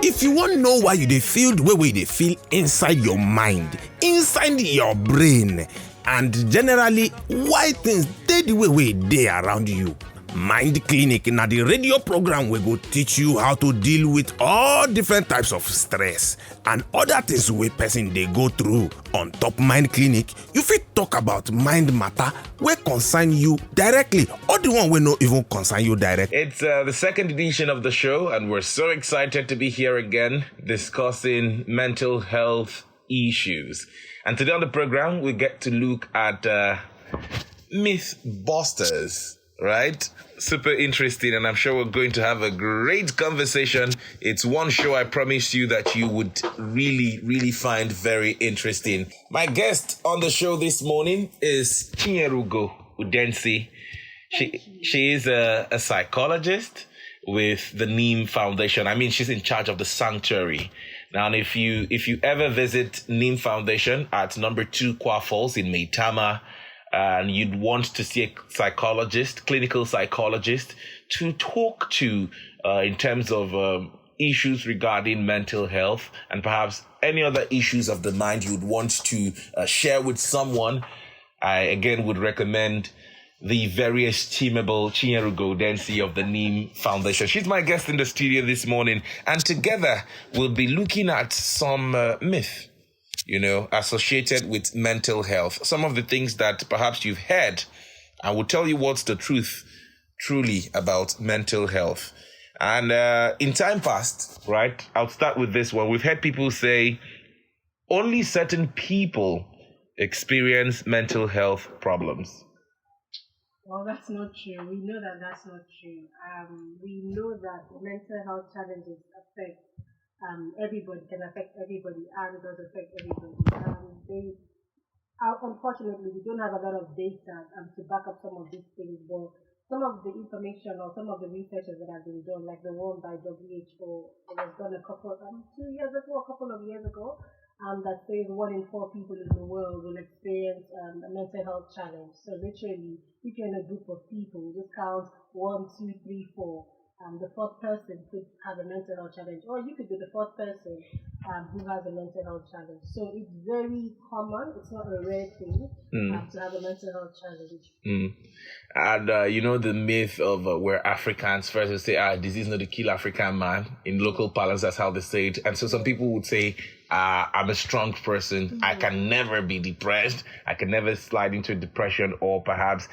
If you want to know why you dey feel the way they feel inside your mind, inside your brain, and generally why things dey the way they around you, Mind Clinic na the radio program we go teach you how to deal with all different types of stress and other things wey person dey go through. On top Mind Clinic, you fit talk about mind matter wey concern you directly or the one wey no even concern you directly. It's the second edition of the show, and we're so excited to be here again discussing mental health issues. And today on the program, we get to look at Mythbusters. Right? Super interesting, and I'm sure we're going to have a great conversation. It's one show I promise you that you would really, really find very interesting. My guest on the show this morning is Chinyerugo Udensi. She is a psychologist with the Neem Foundation. I mean, she's in charge of the sanctuary. Now, if you ever visit Neem Foundation at number 2 Kwa Falls in Maitama, and you'd want to see a psychologist, clinical psychologist, to talk to in terms of issues regarding mental health and perhaps any other issues of the mind you'd want to share with someone, I again would recommend the very estimable Chinyerugo Udensi of the Neem Foundation. She's my guest in the studio this morning, and together we'll be looking at some myth, associated with mental health. Some of the things that perhaps you've heard, and will tell you what's the truth truly about mental health. And in time past, right, I'll start with this one. We've heard people say only certain people experience mental health problems. Well, that's not true. We know that that's not true. We know that mental health challenges affect everybody, can affect everybody, and it does affect everybody. Unfortunately, we don't have a lot of data to back up some of these things, but some of the information or some of the researches that have been done, like the one by WHO, it was done a couple of years ago, that says 1 in 4 people in the world will experience a mental health challenge. So literally, if you're in a group of people, just count 1, 2, 3, 4. The fourth person could have a mental health challenge, or you could be the fourth person who has a mental health challenge. So it's very common. It's not a rare thing to have a mental health challenge. And the myth of where Africans first would say, disease not to kill African man. In local parlance, that's how they say it. And so some people would say, I'm a strong person. Mm-hmm. I can never be depressed. I can never slide into depression, or perhaps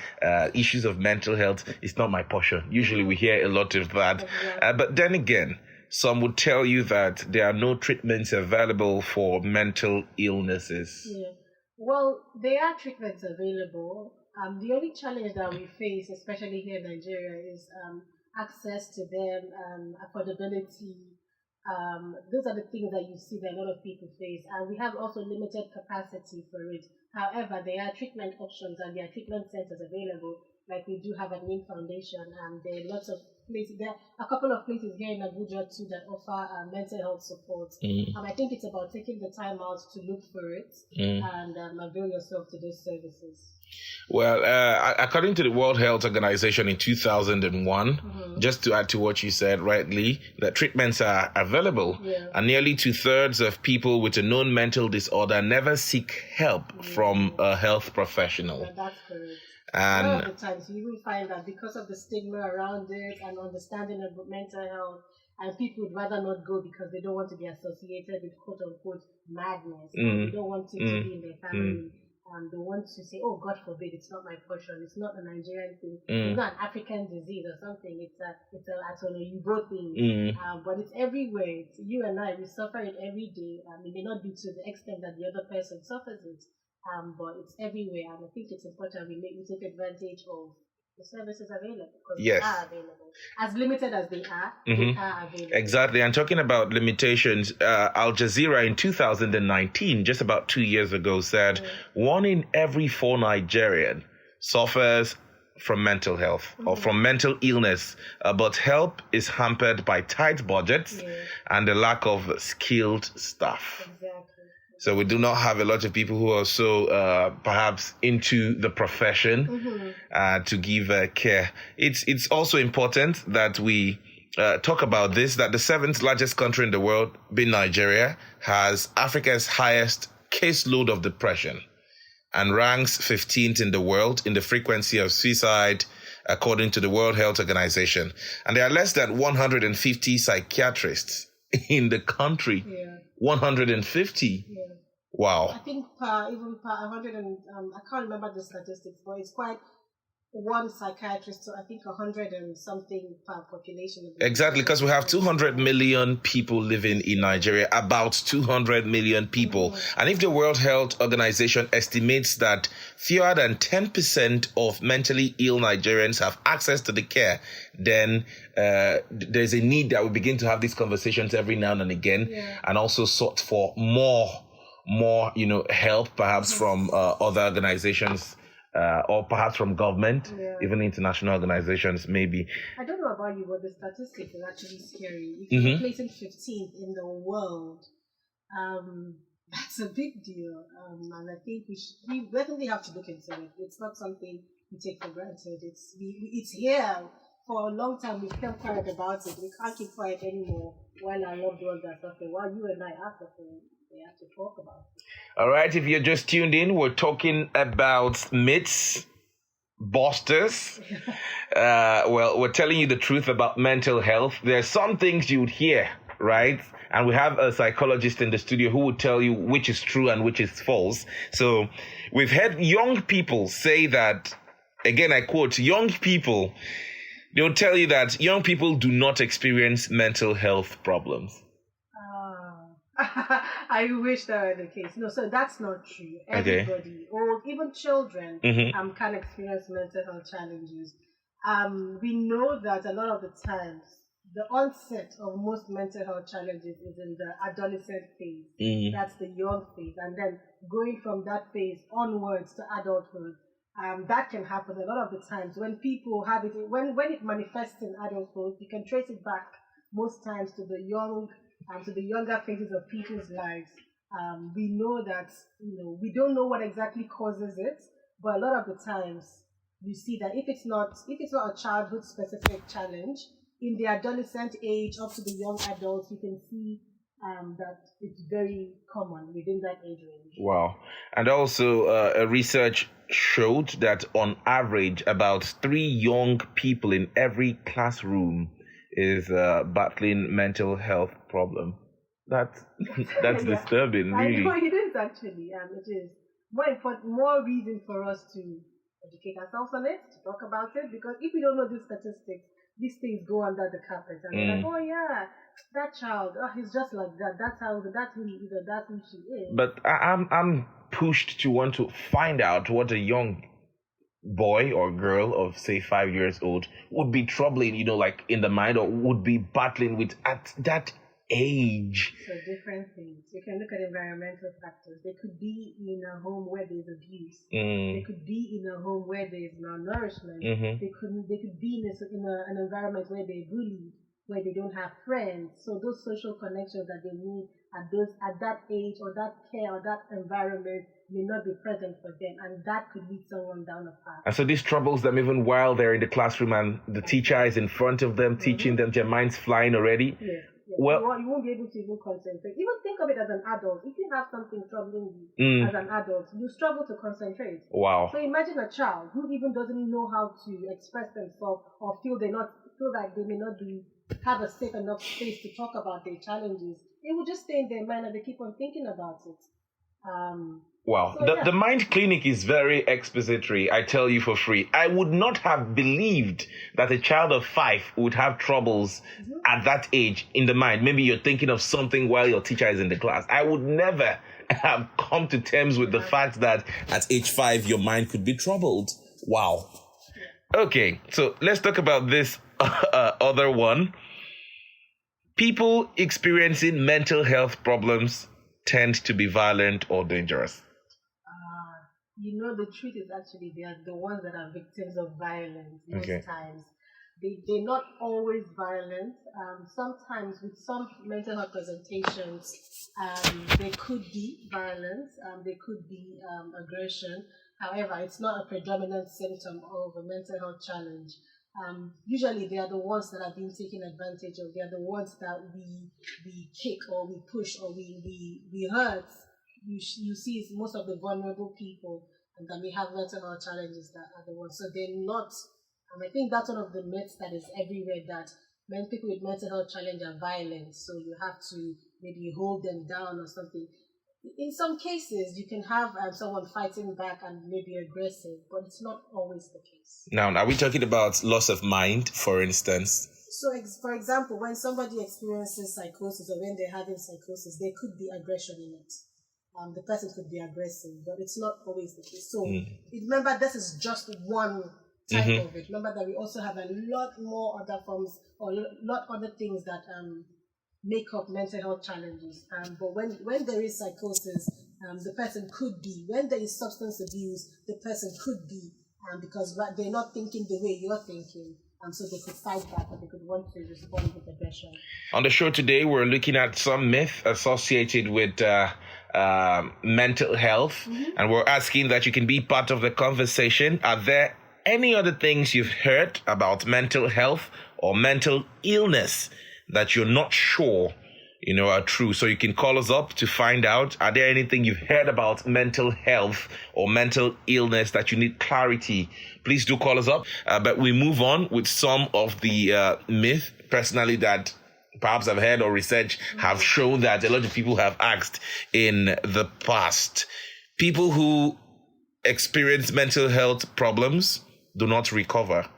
issues of mental health. It's not my portion. Usually we hear a lot of that. But then again, some would tell you that there are no treatments available for mental illnesses. Yeah. Well, there are treatments available. The only challenge that we face, especially here in Nigeria, is access to them, affordability. Those are the things that you see that a lot of people face, and we have also limited capacity for it. However, there are treatment options and there are treatment centers available, like we do have at Neem Foundation. There are lots of places. There are a couple of places here in Abuja too that offer mental health support. I think it's about taking the time out to look for it and avail yourself to those services. Well, according to the World Health Organization in 2001, just to add to what you said rightly, that treatments are available, and nearly 2/3 of people with a known mental disorder never seek help from a health professional. Yeah, that's correct. And a lot of the times you will find that because of the stigma around it and understanding of mental health, and people would rather not go because they don't want to be associated with quote-unquote madness. They don't want it to be in their family. They want to say, oh, God forbid, it's not my portion. It's not a Nigerian thing. It's not an African disease or something. It's a Yubo thing. But it's everywhere. It's you and I. We suffer it every day. It may not be to the extent that the other person suffers it, but it's everywhere. And I think it's important we take advantage of the services available, because they are available. As limited as they are available. Exactly. And talking about limitations, Al Jazeera in 2019, just about 2 years ago, said 1 in every 4 Nigerian suffers from mental health or from mental illness, but help is hampered by tight budgets and the lack of skilled staff. Exactly. So we do not have a lot of people who are so perhaps into the profession to give care. It's also important that we talk about this, that the seventh largest country in the world, being Nigeria, has Africa's highest caseload of depression and ranks 15th in the world in the frequency of suicide, according to the World Health Organization. And there are less than 150 psychiatrists in the country. Yeah. 150. Yeah. Wow. I think per 100 and I can't remember the statistics, but it's quite one psychiatrist, so I think 100 and something per population. Exactly, because we have 200 million people living in Nigeria, about 200 million people. Mm-hmm. And if the World Health Organization estimates that fewer than 10% of mentally ill Nigerians have access to the care, then there's a need that we begin to have these conversations every now and again, and also sort for more, help perhaps from other organizations. Or perhaps from government, even international organizations, maybe. I don't know about you, but the statistics is actually scary. If you're placing 15th in the world, that's a big deal. And I think we definitely have to look into it. It's not something we take for granted. It's here for a long time. We've kept quiet about it. We can't keep quiet anymore while our loved ones are suffering, while you and I are suffering. We have to talk about it. All right, if you're just tuned in, we're talking about myths busters. We're telling you the truth about mental health. There's some things you would hear, right? And we have a psychologist in the studio who will tell you which is true and which is false. So we've heard young people say that, again, I quote, young people, they'll tell you that young people do not experience mental health problems. I wish that were the case. No, so that's not true. Everybody, or even children, can experience mental health challenges. We know that a lot of the times, the onset of most mental health challenges is in the adolescent phase. That's the young phase. And then going from that phase onwards to adulthood, that can happen a lot of the times when people have it, when it manifests in adulthood, you can trace it back most times to the younger phases of people's lives. We know that, we don't know what exactly causes it, but a lot of the times you see that if it's not a childhood specific challenge, in the adolescent age up to the young adults, you can see that it's very common within that age range. Wow. And also a research showed that on average about 3 young people in every classroom is battling mental health problem. That's disturbing, really. I know it is actually, it is more reason for us to educate ourselves on it, to talk about it, because if we don't know these statistics, these things go under the carpet, and we're like, oh yeah, that child, he's just like that. That's who he is, or that's who she is. But I'm pushed to want to find out what a young boy or girl of say 5 years old would be troubling, like in the mind, or would be battling with at that age. So different things. You can look at environmental factors. They could be in a home where there's abuse. They could be in a home where there's malnourishment. They could be in an environment where they're bullied, where they don't have friends. So those social connections that they need at that age, or that care, or that environment may not be present for them, and that could lead someone down a path. And so this troubles them even while they're in the classroom and the teacher is in front of them, teaching them, their mind's flying already. Yes. Well, you won't be able to even concentrate. Even think of it as an adult. If you have something troubling you as an adult, you struggle to concentrate. Wow. So imagine a child who even doesn't know how to express themselves, or feel like they may not have a safe enough space to talk about their challenges. It will just stay in their mind, and they keep on thinking about it. Wow. So, the Mind Clinic is very expository, I tell you for free. I would not have believed that a child of 5 would have troubles at that age in the mind. Maybe you're thinking of something while your teacher is in the class. I would never have come to terms with the fact that at age 5, your mind could be troubled. Wow. Okay, so let's talk about this other one. People experiencing mental health problems tend to be violent or dangerous. The truth is actually they are the ones that are victims of violence most times. They're not always violent. Sometimes with some mental health presentations, there could be violence, there could be aggression. However, it's not a predominant symptom of a mental health challenge. usually they are the ones that are being taken advantage of. They are the ones that we kick or we push or we hurt. You see, it's most of the vulnerable people and that may have mental health challenges that are the ones. So they're not. I think that's one of the myths that is everywhere, that when people with mental health challenge are violent, so you have to maybe hold them down or something. In some cases, you can have someone fighting back and maybe aggressive, but it's not always the case. Now, are we talking about loss of mind, for instance? So, for example, when somebody experiences psychosis or when they're having psychosis, there could be aggression in it. The person could be aggressive, but it's not always the case. So, remember, this is just one type of it. Remember that we also have a lot more other forms or a lot other things that make up mental health challenges. But when there is psychosis, the person could be. When there is substance abuse, the person could be, because they're not thinking the way you're thinking. So they could fight back or they could want to respond with aggression. On the show today, we're looking at some myth associated with mental health. And we're asking that you can be part of the conversation. Are there any other things you've heard about mental health or mental illness that you're not sure, are true? So you can call us up to find out. Are there anything you've heard about mental health or mental illness that you need clarity? Please do call us up. But we move on with some of the myth, personally, that perhaps I've heard or research have shown that a lot of people have asked in the past. People who experience mental health problems do not recover.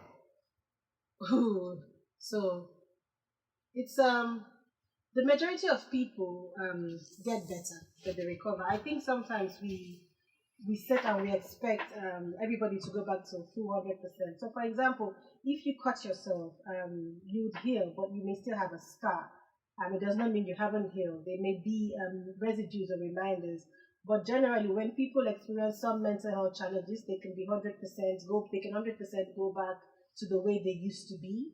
Ooh, so it's the majority of people get better, but they recover. I think sometimes we set and we expect everybody to go back to full 100%. So, for example, if you cut yourself, you would heal, but you may still have a scar. It does not mean you haven't healed. There may be residues or reminders. But generally, when people experience some mental health challenges, they can be 100% they can 100% go back to the way they used to be.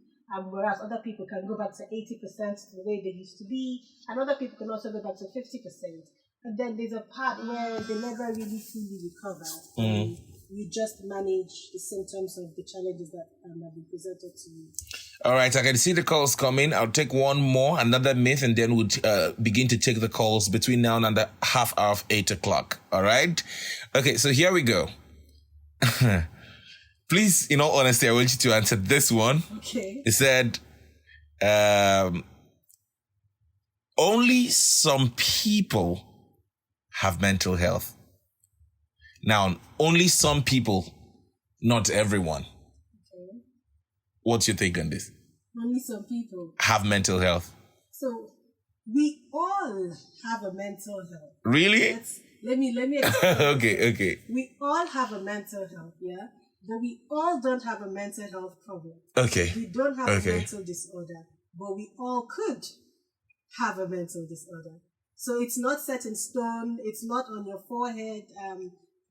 Whereas other people can go back to 80% to the way they used to be, and other people can also go back to 50%. And then there's a part where they never really fully recover. You just manage the symptoms of the challenges that have been presented to you. All right, I can see the calls coming. I'll take one more, another myth, and then we'll begin to take the calls between now and the half hour of 8 o'clock. All right? Okay, so here we go. Please, in all honesty, I want you to answer this one. Okay. It said, only some people have mental health. Now, only some people, not everyone. Okay. What's your take on this? Only some people have mental health. So we all have a mental health. Really? Let me explain. Okay. We all have a mental health, yeah? But we all don't have a mental health problem. Okay. We don't have a mental disorder, but we all could have a mental disorder. So it's not set in stone. It's not on your forehead.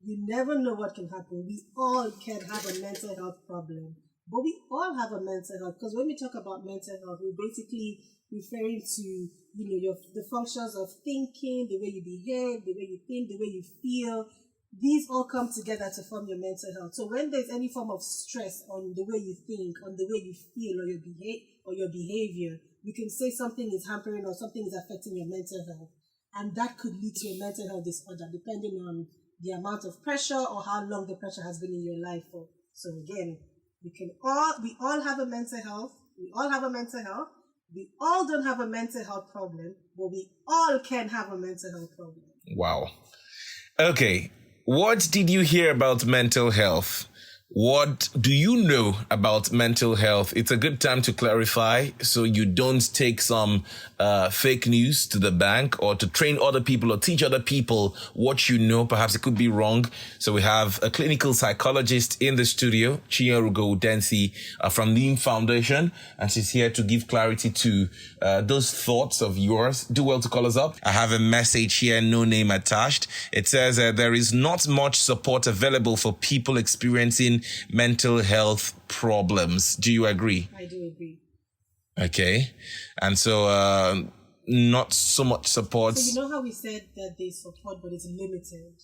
You never know what can happen. We all can have a mental health problem, but we all have a mental health. Because when we talk about mental health, we're basically referring to the functions of thinking, the way you behave, the way you think, the way you feel. These all come together to form your mental health. So when there's any form of stress on the way you think, on the way you feel, or your behavior, you can say something is hampering or something is affecting your mental health. And that could lead to a mental health disorder, depending on the amount of pressure or how long the pressure has been in your life for. So again, we all have a mental health. We all have a mental health. We all don't have a mental health problem, but we all can have a mental health problem. Wow. Okay. What did you hear about mental health? What do you know about mental health? It's a good time to clarify so you don't take some fake news to the bank or to train other people or teach other people what you know. Perhaps it could be wrong. So we have a clinical psychologist in the studio, Chiyarugo Udensi from Neem Foundation, and she's here to give clarity to those thoughts of yours. Do well to call us up. I have a message here, no name attached. It says there is not much support available for people experiencing mental health problems. Do you agree? I do agree. Okay. And so not so much support. So you know how we said that there's support, but it's limited.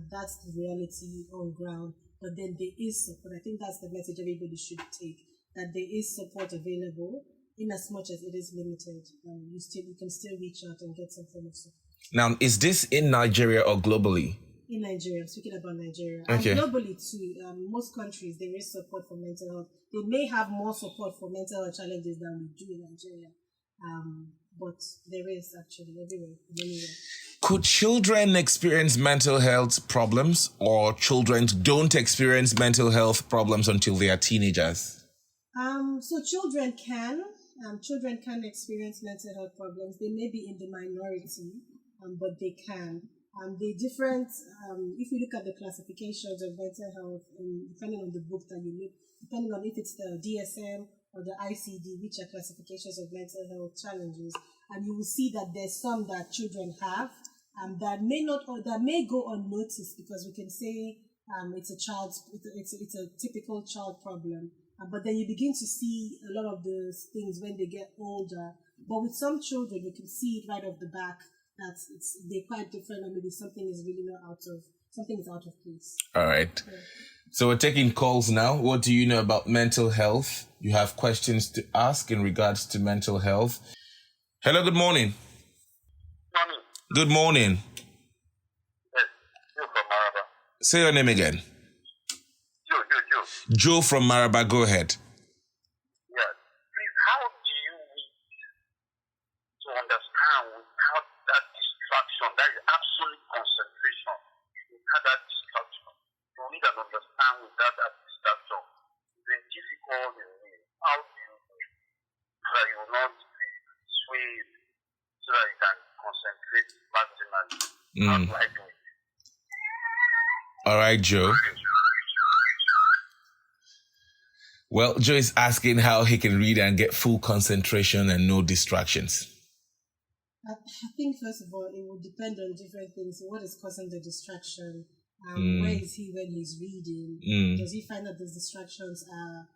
That's the reality on ground. But then there is support. I think that's the message everybody should take. that there is support available, in as much as it is limited. You can still reach out and get some form of support. Now, is this in Nigeria or globally? In Nigeria, I'm speaking about Nigeria. Okay. And globally too, most countries, there is support for mental health. They may have more support for mental health challenges than we do in Nigeria. But there is actually everywhere, anywhere. Could children experience mental health problems, or children don't experience mental health problems until they are teenagers? So children can experience mental health problems. They may be in the minority, but they can. They different. If you look at the classifications of mental health, depending on the book that you look, depending on if it's the DSM or the ICD, which are classifications of mental health challenges, and you will see that there's some that children have that may not, or that may go unnoticed, because we can say it's a typical child problem. But then you begin to see a lot of those things when they get older. But with some children, you can see it right off the back that they're quite different, or maybe something is out of place. All right. Yeah. So we're taking calls now. What do you know about mental health? You have questions to ask in regards to mental health. Hello, good morning. Morning. Good morning. Yes, Joe from Maraba. Say your name again. Joe. Joe from Maraba, go ahead. Yes. Please, how do you read to understand without that distraction, that is absolute concentration, without that distraction? To read and understand without that distraction is a difficult in me. How do you do it? So that you will not be swayed, so that you can concentrate maximally. How do I do it? All right, Joe. Well, Joe is asking how he can read and get full concentration and no distractions. I think, first of all, it will depend on different things. What is causing the distraction? Where is he when he's reading? Does he find that those distractions are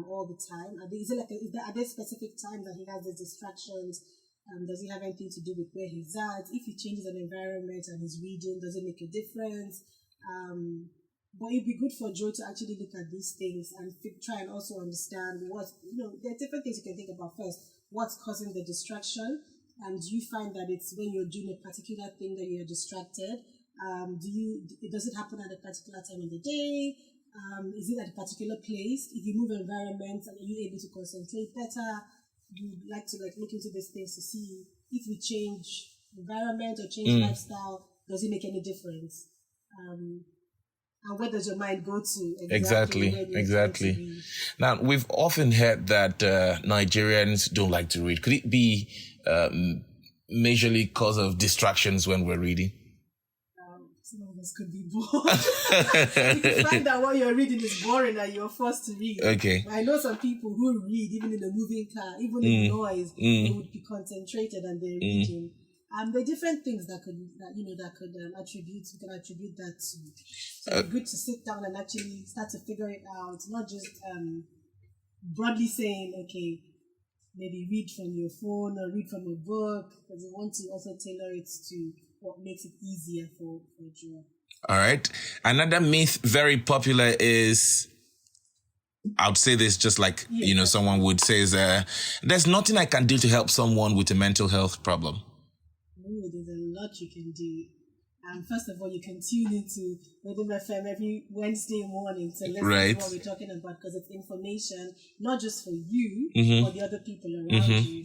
all the time? Are there specific times that he has these distractions? Does it have anything to do with where he's at? If he changes an environment and he's reading, does it make a difference? But it'd be good for Joe to actually look at these things and try and also understand there are different things you can think about. First, what's causing the distraction? Do you find that it's when you're doing a particular thing that you're distracted? Does it happen at a particular time of the day? Is it at a particular place? If you move environments, are you able to concentrate better? You like to look into these things to see if we change environment or change lifestyle, does it make any difference? And where does your mind go to? Exactly. Now, we've often heard that Nigerians don't like to read. Could it be majorly cause of distractions when we're reading? Some of us could be bored. You can find that what you're reading is boring and you're forced to read. Okay. I know some people who read even in a moving car, even in noise, they would be concentrated and they're reading. There are different things that could attribute that to. So it's good to sit down and actually start to figure it out, not just broadly saying, okay, maybe read from your phone or read from a book, because you want to also tailor it to what makes it easier for Joe. All right. Another myth very popular is, I would say this just like, someone would say is, there's nothing I can do to help someone with a mental health problem. There's a lot you can do. First of all, you can tune into Rhythm FM every Wednesday morning to listen to what we're talking about, because it's information not just for you, but the other people around you.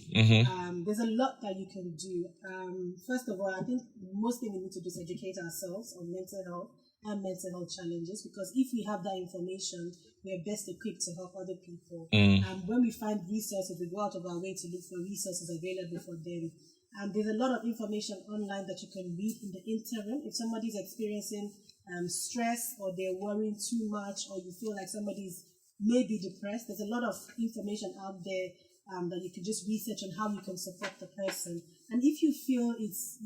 There's a lot that you can do. First of all, I think the most thing we need to do is educate ourselves on mental health and mental health challenges, because if we have that information, we're best equipped to help other people. When we find resources, we go out of our way to look for resources available for them. There's a lot of information online that you can read in the interim. If somebody's experiencing stress, or they're worrying too much, or you feel like somebody's maybe depressed, there's a lot of information out there that you can just research on how you can support the person. And if you feel it's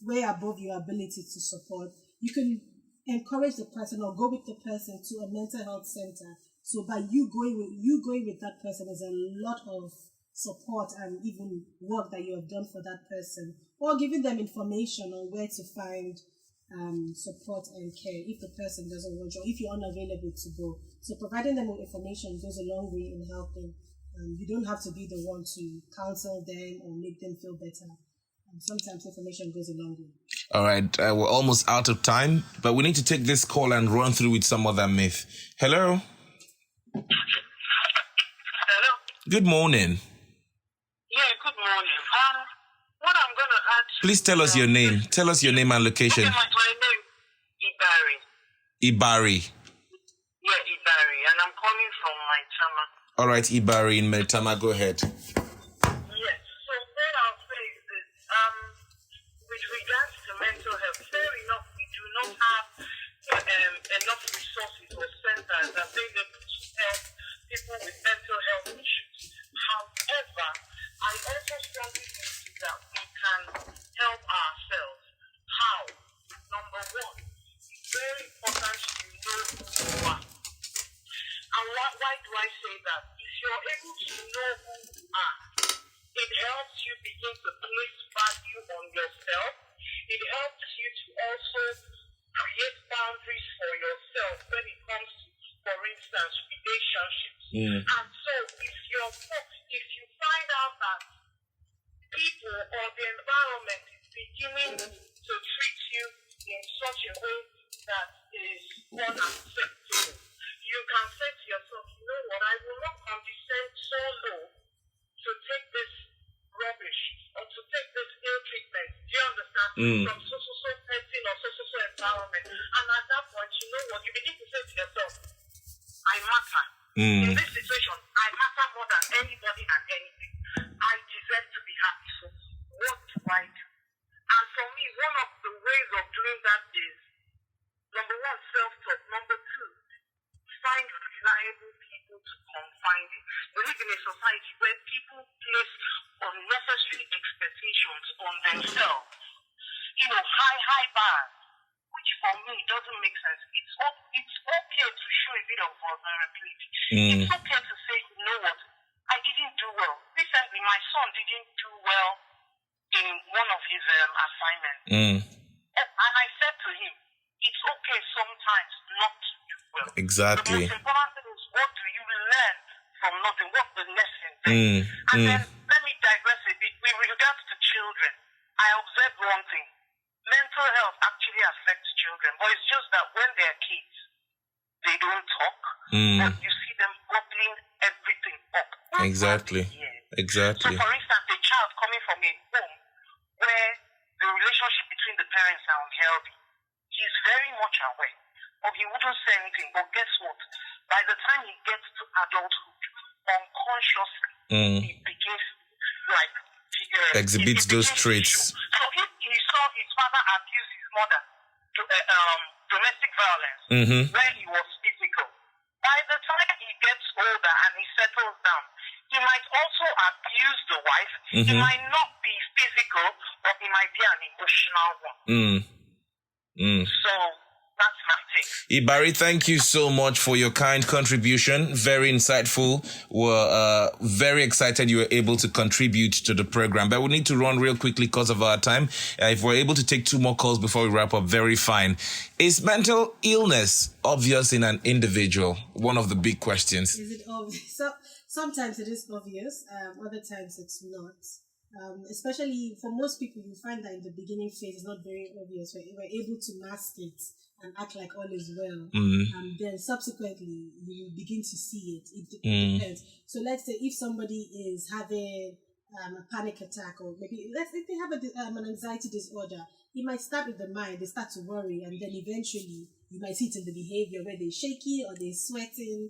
way above your ability to support, you can encourage the person or go with the person to a mental health center. So by you going with that person, there's a lot of support and even work that you have done for that person, or giving them information on where to find support and care if the person doesn't want you, or if you're unavailable to go. So providing them with information goes a long way in helping. You don't have to be the one to counsel them or make them feel better. Sometimes information goes a long way. All right, we're almost out of time, but we need to take this call and run through with some other myth. Hello? Hello? Good morning. Yeah, good morning. What I'm going to add... Please tell us your name. Tell us your name and location. Okay, my name is Ibari. Ibari. Yeah, Ibari, and I'm calling from Maitama. All right, Ibari in Maitama, go ahead. Yes, so what I'll say is this. With regards to mental health, fair enough, we do not have enough resources or centers available to help people with mental health issues. However, I also strongly believe that we can help ourselves. How? Number one, it's very important to know who you are. And why do I say that? If you're able to know who you are, it helps you begin to place value on yourself. It helps you to also create boundaries for yourself when it comes to, for instance, relationships. And so if you find out that people or the environment is beginning to treat you in such a way that is unacceptable, you can say to yourself, you know what, I will not condescend so low to take this rubbish or to take this ill treatment. Do you understand? From so person or so environment. And at that point, you know what, you begin to say to yourself, I matter. In this situation, I matter more than anybody and anything. I deserve to be happy. So what do I do? And for me, one of the ways of doing that is, number one, self-talk. Number two, find reliable people to confide in. We live in a society where people place unnecessary expectations on themselves. High bars, which for me doesn't make sense. It's okay to show a bit of vulnerability. It's okay to say, you know what, I didn't do well. Recently, my son didn't do well in one of his assignments. And I said to him, it's okay sometimes not to do well. Exactly. The most important thing is, what do you learn from nothing? What's the lesson there? And then let me digress a bit. With regards to children, I observed one thing. Mental health actually affects children, but it's just that when they're kids, they don't talk, but you see them bottling everything up. Exactly. So, for instance, a child coming from a home where the relationship between the parents are unhealthy, he's very much aware, but he wouldn't say anything. But guess what? By the time he gets to adulthood, unconsciously, he begins exhibits those traits. So if he saw his father abuse his mother, domestic violence, where he was physical, by the time he gets older and he settles down, he might also abuse the wife. He might not be physical, but he might be an emotional one. So that's my take. Ibari, thank you so much for your kind contribution. Very insightful. We're very excited you were able to contribute to the program. But we need to run real quickly because of our time. If we're able to take 2 more calls before we wrap up, very fine. Is mental illness obvious in an individual? One of the big questions. Is it obvious? So, sometimes it is obvious, other times it's not. Especially for most people, you find that in the beginning phase it's not very obvious. We're able to mask it and act like all is well. Then subsequently, you begin to see it. It depends. So let's say if somebody is having a panic attack, or maybe let's say they have an anxiety disorder, it might start with the mind. They start to worry, and then eventually you might see it in the behavior where they're shaky or they're sweating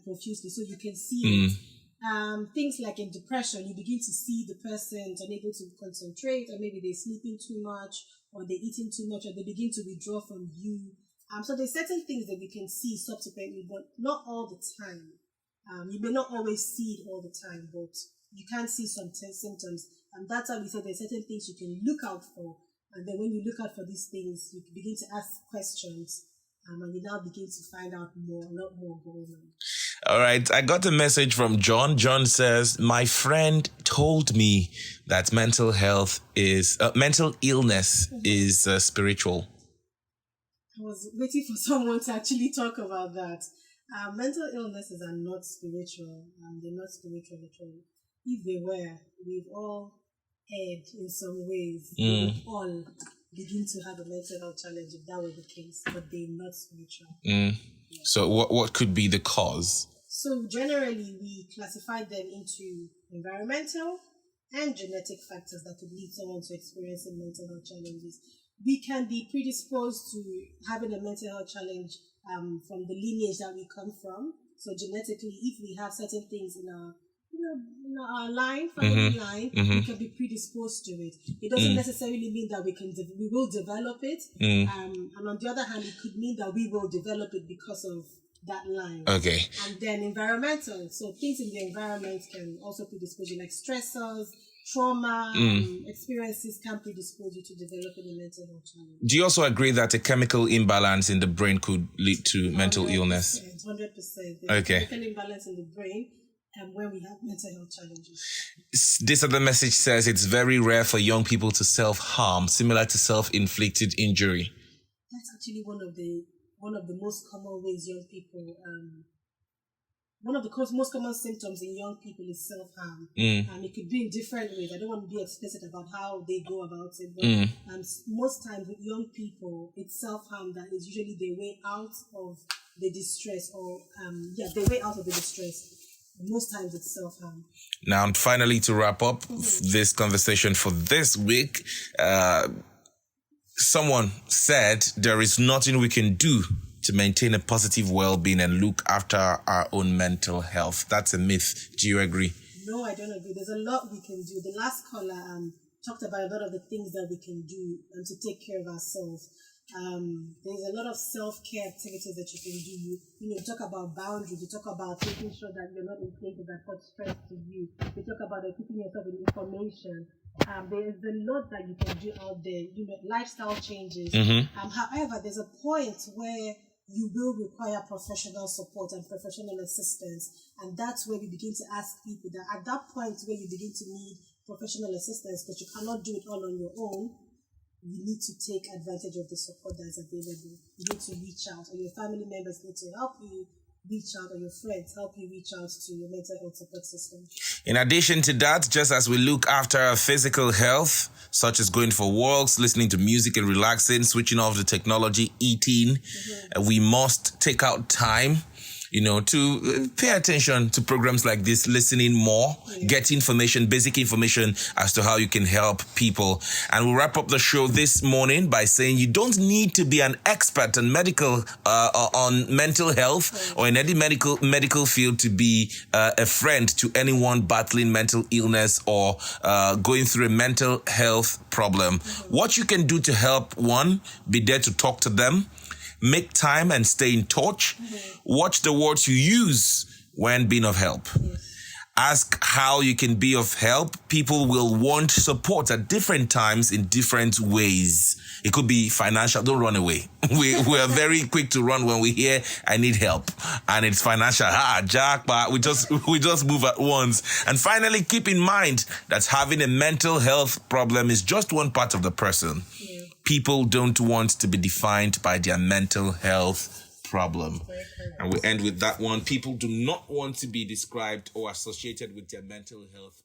profusely. So you can see it. Things like in depression, you begin to see the person's unable to concentrate, or maybe they're sleeping too much, or they're eating too much, or they begin to withdraw from you. So there's certain things that you can see subsequently, but not all the time. You may not always see it all the time, but you can see some symptoms. And that's why we said there's certain things you can look out for. And then when you look out for these things, you begin to ask questions, and you now begin to find out a lot more going on. All right. I got a message from John. John says, my friend told me that mental illness is spiritual. I was waiting for someone to actually talk about that. Mental illnesses are not spiritual. They're not spiritual at all. If they were, we've all erred in some ways. We would all begin to have a mental health challenge if that were the case, but they're not spiritual. So what could be the cause? So generally, we classify them into environmental and genetic factors that could lead someone to experiencing mental health challenges. We can be predisposed to having a mental health challenge from the lineage that we come from. So genetically, if we have certain things in our family line, we can be predisposed to it. It doesn't necessarily mean that we will develop it. And on the other hand, it could mean that we will develop it because of that line. Okay. And then environmental. So things in the environment can also predispose you, like stressors, trauma, experiences can predispose you to developing a mental health challenge. Do you also agree that a chemical imbalance in the brain could lead to mental illness? 100%. Okay. Chemical imbalance in the brain and when we have mental health challenges. This other message says it's very rare for young people to self-harm, similar to self-inflicted injury. That's actually one of the most common ways young people one of the most common symptoms in young people is self-harm. And it could be in different ways. I don't want to be explicit about how they go about it, but most times with young people, it's self-harm that is usually their way out of the distress, or their way out of the distress. Most times it's self-harm. Now, and finally, to wrap up this conversation for this week, someone said there is nothing we can do to maintain a positive well-being and look after our own mental health. That's a myth. Do you agree? No, I don't agree. There's a lot we can do. The last caller talked about a lot of the things that we can do to take care of ourselves. There's a lot of self-care activities that you can do. You talk about boundaries. You talk about making sure that you're not in places that cause stress to you. You talk about equipping yourself with information. There's a lot that you can do out there. Lifestyle changes. However, there's a point where you will require professional support and professional assistance. And that's where we begin to ask people that at that point where you begin to need professional assistance, because you cannot do it all on your own, you need to take advantage of the support that is available. You need to reach out, or your family members need to help you reach out, or your friends help you reach out to your mental health support system. In addition to that, just as we look after our physical health, such as going for walks, listening to music and relaxing, switching off the technology, eating, we must take out time to pay attention to programs like this, listening more, get information, basic information as to how you can help people. And we'll wrap up the show this morning by saying you don't need to be an expert on on mental health or in any medical field to be a friend to anyone battling mental illness or going through a mental health problem. What you can do to help, one, be there to talk to them, make time and stay in touch. Watch the words you use when being of help. Ask how you can be of help. People will want support at different times in different ways. It could be financial. Don't run away. We are very quick to run when we hear I need help and it's financial. Jackpot. We just move at once. And finally, keep in mind that having a mental health problem is just one part of the person. People don't want to be defined by their mental health problem. And we end with that one. People do not want to be described or associated with their mental health